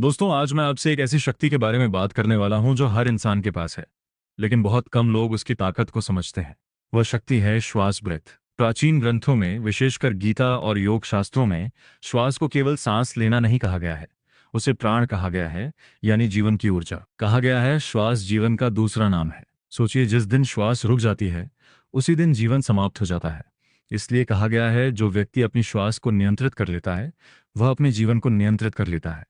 दोस्तों, आज मैं आपसे एक ऐसी शक्ति के बारे में बात करने वाला हूं जो हर इंसान के पास है, लेकिन बहुत कम लोग उसकी ताकत को समझते हैं। वह शक्ति है श्वास ब्रेथ। प्राचीन ग्रंथों में, विशेषकर गीता और योग शास्त्रों में, श्वास को केवल सांस लेना नहीं कहा गया है, उसे प्राण कहा गया है, यानी जीवन की ऊर्जा। कहा गया है श्वास जीवन का दूसरा नाम है। सोचिए, जिस दिन श्वास रुक जाती है उसी दिन जीवन समाप्त हो जाता है। इसलिए कहा गया है, जो व्यक्ति अपनी श्वास को नियंत्रित कर लेता है वह अपने जीवन को नियंत्रित कर लेता है।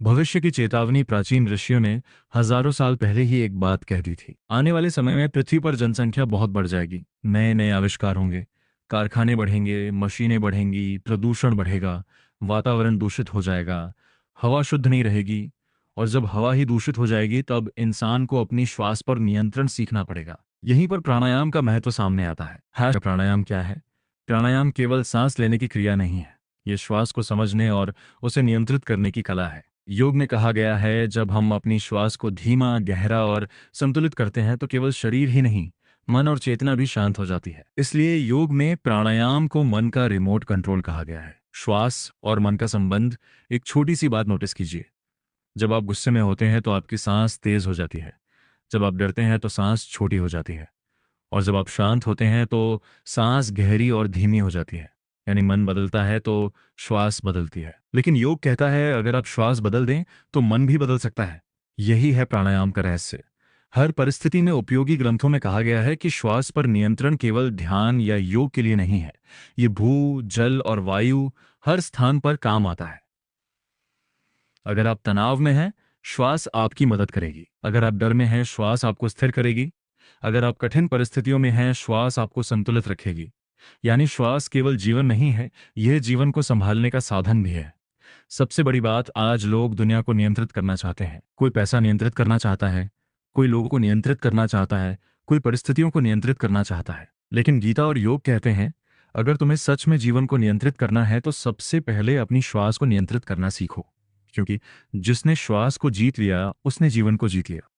भविष्य की चेतावनी प्राचीन ऋषियों ने हजारों साल पहले ही एक बात कह दी थी। आने वाले समय में पृथ्वी पर जनसंख्या बहुत बढ़ जाएगी, नए नए आविष्कार होंगे, कारखाने बढ़ेंगे, मशीनें बढ़ेंगी, प्रदूषण बढ़ेगा, वातावरण दूषित हो जाएगा, हवा शुद्ध नहीं रहेगी। और जब हवा ही दूषित हो जाएगी तब इंसान को अपनी श्वास पर नियंत्रण सीखना पड़ेगा। यहीं पर प्राणायाम का महत्व सामने आता है। प्राणायाम क्या है? प्राणायाम केवल सांस लेने की क्रिया नहीं है, ये श्वास को समझने और उसे नियंत्रित करने की कला है। योग में कहा गया है, जब हम अपनी श्वास को धीमा, गहरा और संतुलित करते हैं तो केवल शरीर ही नहीं, मन और चेतना भी शांत हो जाती है। इसलिए योग में प्राणायाम को मन का रिमोट कंट्रोल कहा गया है। श्वास और मन का संबंध। एक छोटी सी बात नोटिस कीजिए। जब आप गुस्से में होते हैं तो आपकी सांस तेज हो जाती है। जब आप डरते हैं तो सांस छोटी हो जाती है। और जब आप शांत होते हैं तो सांस गहरी और धीमी हो जाती है। यानी मन बदलता है तो श्वास बदलती है। लेकिन योग कहता है, अगर आप श्वास बदल दें तो मन भी बदल सकता है। यही है प्राणायाम का रहस्य। हर परिस्थिति में उपयोगी ग्रंथों में कहा गया है कि श्वास पर नियंत्रण केवल ध्यान या योग के लिए नहीं है। ये भू, जल और वायु हर स्थान पर काम आता है। अगर आप तनाव में हैं, श्वास आपकी मदद करेगी। अगर आप डर में हैं, श्वास आपको स्थिर करेगी। अगर आप कठिन परिस्थितियों में हैं, श्वास आपको संतुलित रखेगी। यानी श्वास केवल जीवन नहीं है, यह जीवन को संभालने का साधन भी है। सबसे बड़ी बात, आज लोग दुनिया को नियंत्रित करना चाहते हैं। कोई पैसा नियंत्रित करना चाहता है, कोई लोगों को नियंत्रित करना चाहता है, कोई परिस्थितियों को नियंत्रित करना चाहता है। लेकिन गीता और योग कहते हैं, अगर तुम्हें सच में जीवन को नियंत्रित करना है तो सबसे पहले अपनी श्वास को नियंत्रित करना सीखो। क्योंकि जिसने श्वास को जीत लिया उसने जीवन को जीत लिया।